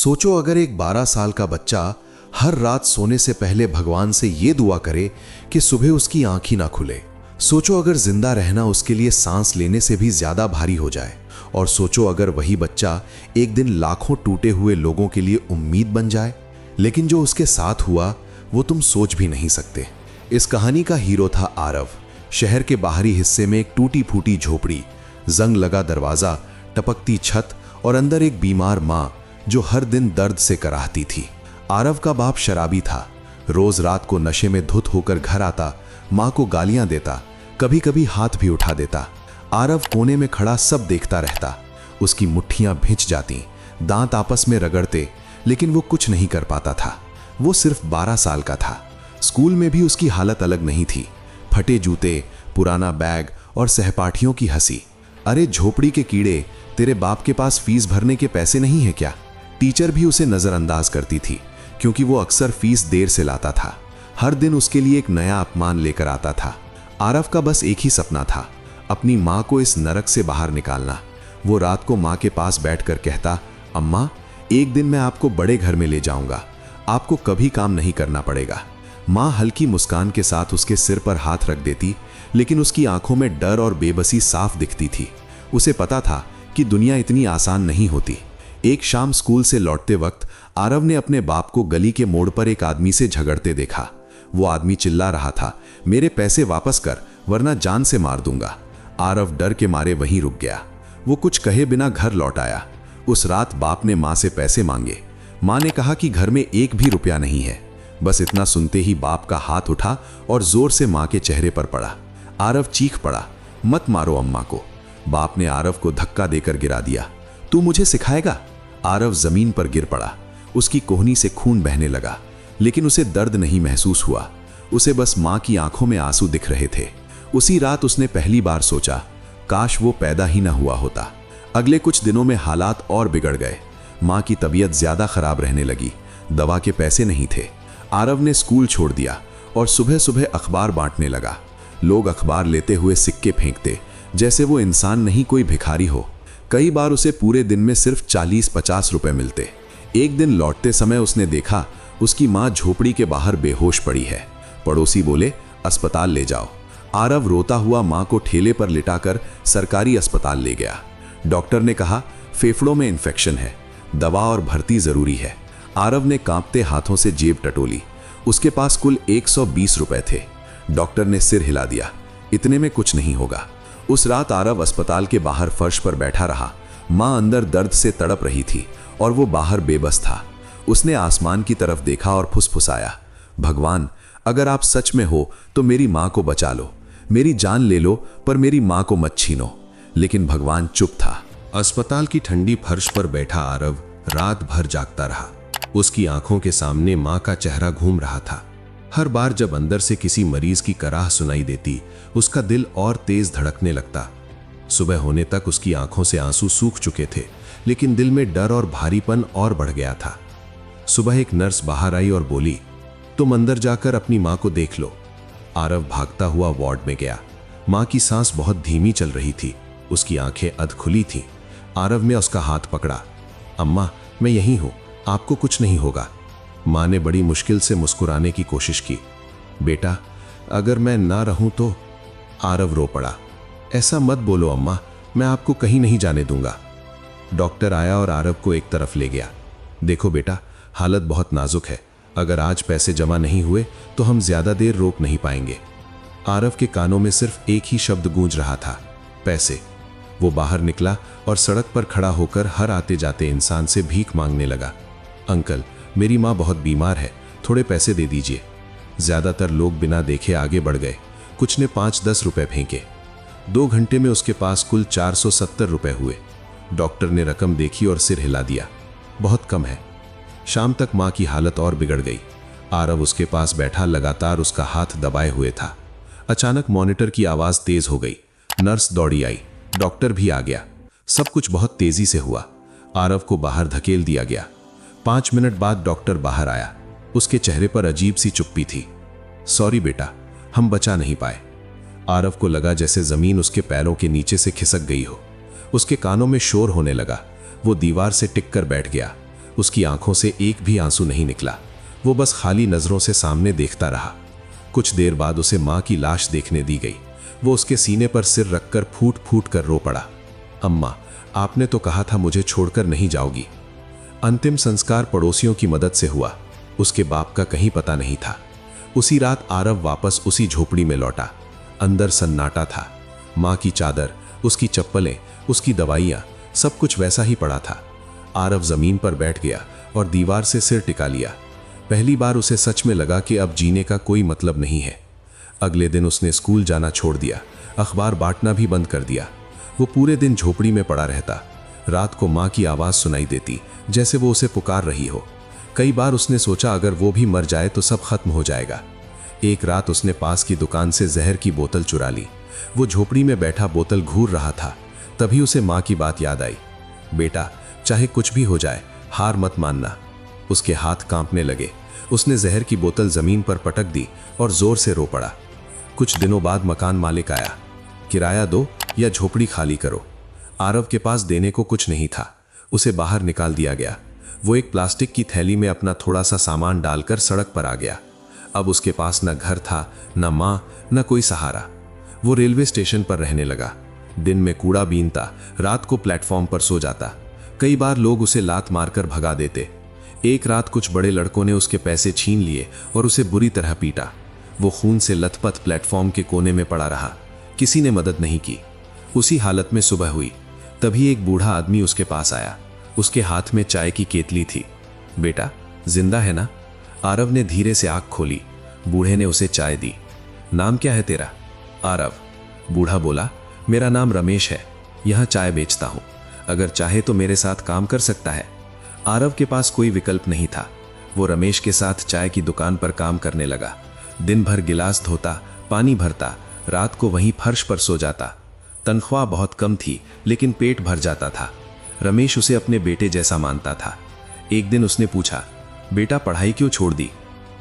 सोचो अगर एक 12 साल का बच्चा हर रात सोने से पहले भगवान से ये दुआ करे कि सुबह उसकी आंख ही ना खुले। सोचो अगर जिंदा रहना उसके लिए सांस लेने से भी ज्यादा भारी हो जाए। और सोचो अगर वही बच्चा एक दिन लाखों टूटे हुए लोगों के लिए उम्मीद बन जाए। लेकिन जो उसके साथ हुआ वो तुम सोच भी नहीं सकते। इस कहानी का हीरो था आरव। शहर के बाहरी हिस्से में एक टूटी फूटी झोपड़ी, जंग लगा दरवाजा, टपकती छत और अंदर एक बीमार मां जो हर दिन दर्द से कराहती थी। आरव का बाप शराबी था। रोज रात को नशे में धुत होकर घर आता, मां को गालियां देता, कभी कभी हाथ भी उठा देता। आरव कोने में खड़ा सब देखता रहता। उसकी मुट्ठियां भिंच जाती, दांत आपस में रगड़ते, लेकिन वो कुछ नहीं कर पाता था। वो सिर्फ 12 साल का था। स्कूल में भी उसकी हालत अलग नहीं थी। फटे जूते, पुराना बैग और सहपाठियों की हंसी। अरे झोपड़ी के कीड़े, तेरे बाप के पास फीस भरने के पैसे नहीं है क्या? टीचर भी उसे नजरअंदाज करती थी क्योंकि वो अक्सर फीस देर से लाता था। हर दिन उसके लिए एक नया अपमान लेकर आता था। आरव का बस एक ही सपना था, अपनी मां को इस नरक से बाहर निकालना। वो रात को मां के पास बैठकर कहता, अम्मा, एक दिन मैं आपको बड़े घर में ले जाऊंगा, आपको कभी काम नहीं करना पड़ेगा। मां हल्की मुस्कान के साथ उसके सिर पर हाथ रख देती, लेकिन उसकी आंखों में डर और बेबसी साफ दिखती थी। उसे पता था कि दुनिया इतनी आसान नहीं होती। एक शाम स्कूल से लौटते वक्त आरव ने अपने बाप को गली के मोड़ पर एक आदमी से झगड़ते देखा। वो आदमी चिल्ला रहा था, मेरे पैसे वापस कर वरना जान से मार दूंगा। आरव डर के मारे वहीं रुक गया। वो कुछ कहे बिना घर लौट आया। उस रात बाप ने मां से पैसे मांगे। मां ने कहा कि घर में एक भी रुपया नहीं है। बस इतना सुनते ही बाप का हाथ उठा और जोर से मां के चेहरे पर पड़ा। आरव चीख पड़ा, मत मारो अम्मा को। बाप ने आरव को धक्का देकर गिरा दिया। तू मुझे सिखाएगा? आरव जमीन पर गिर पड़ा। उसकी कोहनी से खून बहने लगा, लेकिन उसे दर्द नहीं महसूस हुआ। उसे बस मां की आंखों में आंसू दिख रहे थे। उसी रात उसने पहली बार सोचा, काश वो पैदा ही ना हुआ होता। अगले कुछ दिनों में हालात और बिगड़ गए। मां की तबीयत ज्यादा खराब रहने लगी। दवा के पैसे नहीं थे। आरव ने स्कूल छोड़ दिया और सुबह सुबह अखबार बांटने लगा। लोग अखबार लेते हुए सिक्के फेंकते, जैसे वो इंसान नहीं कोई भिखारी हो। कई बार उसे पूरे दिन में सिर्फ 40-50 रुपए मिलते। एक दिन लौटते समय उसने देखा उसकी मां झोपड़ी के बाहर बेहोश पड़ी है। पड़ोसी बोले, अस्पताल ले जाओ। आरव रोता हुआ मां को ठेले पर लिटाकर सरकारी अस्पताल ले गया। डॉक्टर ने कहा, फेफड़ों में इन्फेक्शन है, दवा और भर्ती जरूरी है। आरव ने कांपते हाथों से जेब टटोली। उसके पास कुल 120 रुपए थे। डॉक्टर ने सिर हिला दिया, इतने में कुछ नहीं होगा। उस रात आरव अस्पताल के बाहर फर्श पर बैठा रहा। मां अंदर दर्द से तड़प रही थी और वो बाहर बेबस था। उसने आसमान की तरफ देखा और फुसफुसाया, भगवान, अगर आप सच में हो तो मेरी मां को बचा लो। मेरी जान ले लो पर मेरी मां को मत छीनो। लेकिन भगवान चुप था। अस्पताल की ठंडी फर्श पर बैठा आरव रात भर जागता रहा। उसकी आंखों के सामने मां का चेहरा घूम रहा था। हर बार जब अंदर से किसी मरीज की कराह सुनाई देती, उसका दिल और तेज धड़कने लगता। सुबह होने तक उसकी आंखों से आंसू सूख चुके थे, लेकिन दिल में डर और भारीपन और बढ़ गया था। सुबह एक नर्स बाहर आई और बोली, तुम अंदर जाकर अपनी मां को देख लो। आरव भागता हुआ वार्ड में गया। मां की सांस बहुत धीमी चल रही थी। उसकी आंखें अध खुली थीं। आरव ने उसका हाथ पकड़ा। अम्मा, मैं यहीं हूं, आपको कुछ नहीं होगा। मां ने बड़ी मुश्किल से मुस्कुराने की कोशिश की। बेटा, अगर मैं ना रहूं तो? आरव रो पड़ा। ऐसा मत बोलो अम्मा, मैं आपको कहीं नहीं जाने दूंगा। डॉक्टर आया और आरव को एक तरफ ले गया। देखो बेटा, हालत बहुत नाजुक है। अगर आज पैसे जमा नहीं हुए तो हम ज्यादा देर रोक नहीं पाएंगे। आरव के कानों में सिर्फ एक ही शब्द गूंज रहा था, पैसे। वो बाहर निकला और सड़क पर खड़ा होकर हर आते जाते इंसान से भीख मांगने लगा। अंकल, मेरी माँ बहुत बीमार है, थोड़े पैसे दे दीजिए। ज्यादातर लोग बिना देखे आगे बढ़ गए। कुछ ने 5-10 रुपए फेंके। 2 घंटे में उसके पास कुल 470 रुपए हुए। डॉक्टर ने रकम देखी और सिर हिला दिया, बहुत कम है। शाम तक मां की हालत और बिगड़ गई। आरव उसके पास बैठा लगातार उसका हाथ दबाए हुए था। अचानक मॉनिटर की आवाज तेज हो गई। नर्स दौड़ी आई, डॉक्टर भी आ गया। सब कुछ बहुत तेजी से हुआ। आरव को बाहर धकेल दिया गया। 5 मिनट बाद डॉक्टर बाहर आया। उसके चेहरे पर अजीब सी चुप्पी थी। सॉरी बेटा, हम बचा नहीं पाए। आरव को लगा जैसे जमीन उसके पैरों के नीचे से खिसक गई हो। उसके कानों में शोर होने लगा। वो दीवार से टिक कर बैठ गया। उसकी आंखों से एक भी आंसू नहीं निकला। वो बस खाली नजरों से सामने देखता रहा। कुछ देर बाद उसे मां की लाश देखने दी गई। वो उसके सीने पर सिर रखकर फूट फूट कर रो पड़ा। अम्मा, आपने तो कहा था मुझे छोड़कर नहीं जाओगी। अंतिम संस्कार पड़ोसियों की मदद से हुआ। उसके बाप का कहीं पता नहीं था। उसी रात आरव वापस उसी झोपड़ी में लौटा। अंदर सन्नाटा था। मां की चादर, उसकी चप्पलें, उसकी दवाइयां, सब कुछ वैसा ही पड़ा था। आरव जमीन पर बैठ गया और दीवार से सिर टिका लिया। पहली बार उसे सच में लगा कि अब जीने का कोई मतलब नहीं है। अगले दिन उसने स्कूल जाना छोड़ दिया, अखबार बांटना भी बंद कर दिया। वो पूरे दिन झोपड़ी में पड़ा रहता। रात को मां की आवाज सुनाई देती, जैसे वो उसे पुकार रही हो। कई बार उसने सोचा अगर वो भी मर जाए तो सब खत्म हो जाएगा। एक रात उसने पास की दुकान से जहर की बोतल चुरा ली। वो झोपड़ी में बैठा बोतल घूर रहा था। तभी उसे मां की बात याद आई। बेटा, चाहे कुछ भी हो जाए, हार मत मानना। उसके हाथ कांपने लगे। उसने जहर की बोतल जमीन पर पटक दी और जोर से रो पड़ा। कुछ दिनों बाद मकान मालिक आया। किराया दो या झोपड़ी खाली करो। आरव के पास देने को कुछ नहीं था। उसे बाहर निकाल दिया गया। वो एक प्लास्टिक की थैली में अपना थोड़ा सा सामान डालकर सड़क पर आ गया। अब उसके पास न घर था, न मां, न कोई सहारा। वो रेलवे स्टेशन पर रहने लगा। दिन में कूड़ा बीनता, रात को प्लेटफॉर्म पर सो जाता। कई बार लोग उसे लात मारकर भगा देते। एक रात कुछ बड़े लड़कों ने उसके पैसे छीन लिए और उसे बुरी तरह पीटा। वो खून से लथपथ प्लेटफॉर्म के कोने में पड़ा रहा। किसी ने मदद नहीं की। उसी हालत में सुबह हुई। तभी एक बूढ़ा आदमी उसके पास आया। उसके हाथ में चाय की केतली थी। बेटा, जिंदा है ना? आरव ने धीरे से आंख खोली। बूढ़े ने उसे चाय दी। नाम क्या है तेरा? आरव। बूढ़ा बोला, मेरा नाम रमेश है, यहां चाय बेचता हूं। अगर चाहे तो मेरे साथ काम कर सकता है। आरव के पास कोई विकल्प नहीं था। वो रमेश के साथ चाय की दुकान पर काम करने लगा। दिन भर गिलास धोता, पानी भरता, रात को वहीं फर्श पर सो जाता। तनख्वाह बहुत कम थी, लेकिन पेट भर जाता था। रमेश उसे अपने बेटे जैसा मानता था। एक दिन उसने पूछा, बेटा पढ़ाई क्यों छोड़ दी?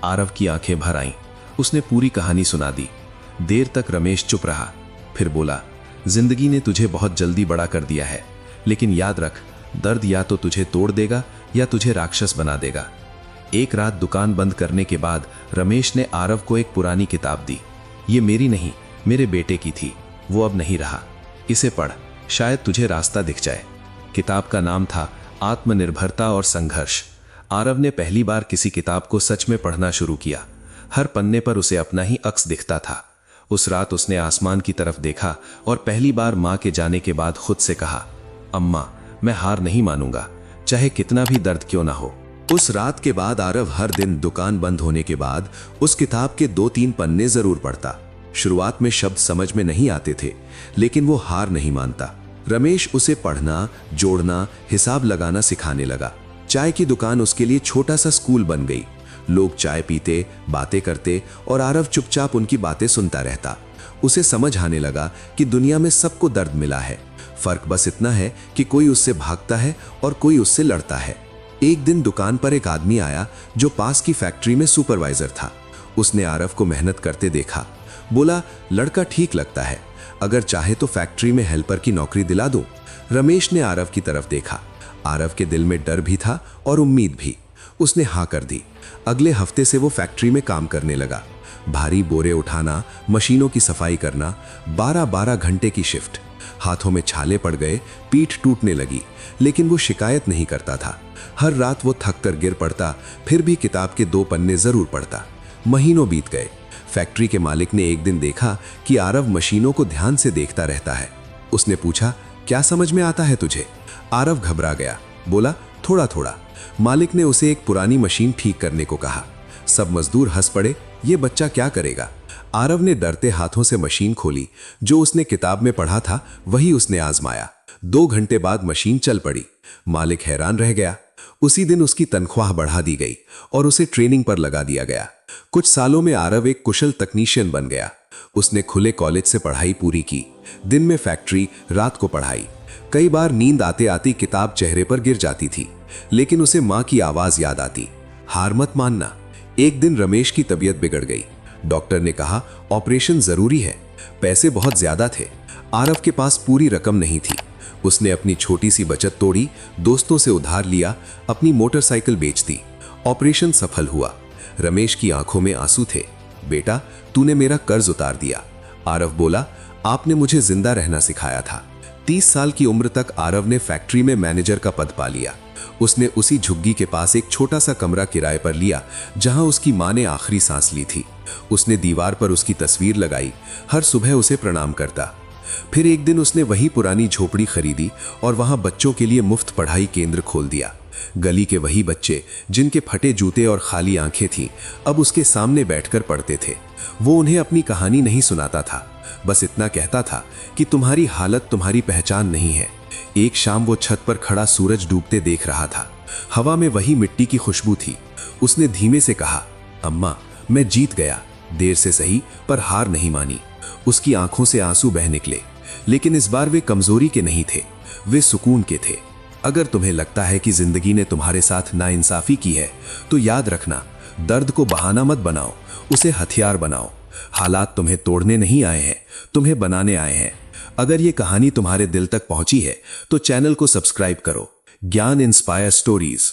आरव की आंखें भर आईं। उसने पूरी कहानी सुना दी। देर तक रमेश चुप रहा, फिर बोला, जिंदगी ने तुझे बहुत जल्दी बड़ा कर दिया है, लेकिन याद रख, दर्द या तो तुझे तोड़ देगा या तुझे राक्षस बना देगा। एक रात दुकान बंद करने के बाद रमेश ने आरव को एक पुरानी किताब दी। ये मेरी नहीं, मेरे बेटे की थी, वो अब नहीं रहा। इसे पढ़, शायद तुझे रास्ता दिख जाए। किताब का नाम था आत्मनिर्भरता और संघर्ष। आरव ने पहली बार किसी किताब को सच में पढ़ना शुरू किया। हर पन्ने पर उसे अपना ही अक्स दिखता था। उस रात उसने आसमान की तरफ देखा और पहली बार मां के जाने के बाद खुद से कहा, अम्मा, मैं हार नहीं मानूंगा, चाहे कितना भी दर्द क्यों ना हो। उस रात के बाद आरव हर दिन दुकान बंद होने के बाद उस किताब के 2-3 पन्ने जरूर पढ़ता। शुरुआत में शब्द समझ में नहीं आते थे, लेकिन वो हार नहीं मानता। रमेश उसे पढ़ना, जोड़ना, हिसाब लगाना सिखाने लगा। चाय की दुकान उसके लिए छोटा सा स्कूल बन गई। लोग चाय पीते, बातें करते और आरव चुपचाप उनकी बातें सुनता रहता। उसे समझ आने लगा कि दुनिया में सबको दर्द मिला है, फर्क बस इतना है कि कोई उससे भागता है और कोई उससे लड़ता है। एक दिन दुकान पर एक आदमी आया जो पास की फैक्ट्री में सुपरवाइजर था। उसने आरव को मेहनत करते देखा। बोला, लड़का ठीक लगता है, अगर चाहे तो फैक्ट्री में हेल्पर की नौकरी दिला दूं। रमेश ने आरव की तरफ देखा। आरव के दिल में डर भी था और उम्मीद भी। उसने हाँ कर दी। अगले हफ्ते से वो फैक्ट्री में काम करने लगा। भारी बोरे उठाना, मशीनों की सफाई करना, 12-12 घंटे की शिफ्ट। हाथों में छाले पड़ गए, पीठ टूटने लगी, लेकिन वो शिकायत नहीं करता था। हर रात वो थक कर गिर पड़ता, फिर भी किताब के 2 पन्ने जरूर पढ़ता। महीनों बीत गए। फैक्ट्री के मालिक ने एक दिन देखा कि आरव मशीनों को ध्यान से देखता रहता है। उसने पूछा, क्या समझ में आता है तुझे? आरव घबरा गया, बोला, थोड़ा थोड़ा। मालिक ने उसे एक पुरानी मशीन ठीक करने को कहा। सब मजदूर हंस पड़े, ये बच्चा क्या करेगा? आरव ने डरते हाथों से मशीन खोली। जो उसने किताब में पढ़ा था वही उसने आजमाया। 2 घंटे बाद मशीन चल पड़ी। मालिक हैरान रह गया। उसी दिन उसकी तनख्वाह बढ़ा दी गई और उसे ट्रेनिंग पर लगा दिया गया। कुछ सालों में आरव एक कुशल तकनीशियन बन गया। उसने खुले कॉलेज से पढ़ाई पूरी की। दिन में फैक्ट्री, रात को पढ़ाई। कई बार नींद आते आती किताब चेहरे पर गिर जाती थी, लेकिन उसे मां की आवाज याद आती, हार मत मानना। एक दिन रमेश की तबीयत बिगड़ गई। डॉक्टर ने कहा, ऑपरेशन जरूरी है। पैसे बहुत ज्यादा थे। आरव के पास पूरी रकम नहीं थी। उसने अपनी छोटी सी बचत तोड़ी, दोस्तों से उधार लिया, अपनी मोटरसाइकिल बेच दी। ऑपरेशन सफल हुआ। रमेश की आंखों में आंसू थे। बेटा, तूने मेरा कर्ज उतार दिया। आरव बोला, आपने मुझे जिंदा रहना सिखाया था। 30 साल की उम्र तक आरव ने फैक्ट्री में मैनेजर का पद पा लिया। उसने उसी झुग्गी के पास एक छोटा सा कमरा किराए पर लिया जहां उसकी मां ने आखिरी सांस ली थी। उसने दीवार पर उसकी तस्वीर लगाई, हर सुबह उसे प्रणाम करता। फिर एक दिन उसने वही पुरानी झोपड़ी खरीदी और वहां बच्चों के लिए मुफ्त पढ़ाई केंद्र खोल दिया। गली के वही बच्चे जिनके फटे जूते और खाली आंखें थीं, अब उसके सामने बैठकर पढ़ते थे। वो उन्हें अपनी कहानी नहीं सुनाता था, बस इतना कहता था कि तुम्हारी हालत तुम्हारी पहचान नहीं है। एक शाम वो छत पर खड़ा सूरज डूबते देख रहा था। हवा में वही मिट्टी की खुशबू थी। उसने धीमे से कहा, अम्मा, मैं जीत गया। देर से सही, पर हार नहीं मानी। उसकी आंखों से आंसू बह निकले, लेकिन इस बार वे कमजोरी के नहीं थे, वे सुकून के थे। अगर तुम्हें लगता है कि जिंदगी ने तुम्हारे साथ नाइंसाफी की है, तो याद रखना, दर्द को बहाना मत बनाओ, उसे हथियार बनाओ। हालात तुम्हें तोड़ने नहीं आए हैं, तुम्हें बनाने आए हैं। अगर ये कहानी तुम्हारे दिल तक पहुंची है तो चैनल को सब्सक्राइब करो। ज्ञान इंस्पायर स्टोरीज।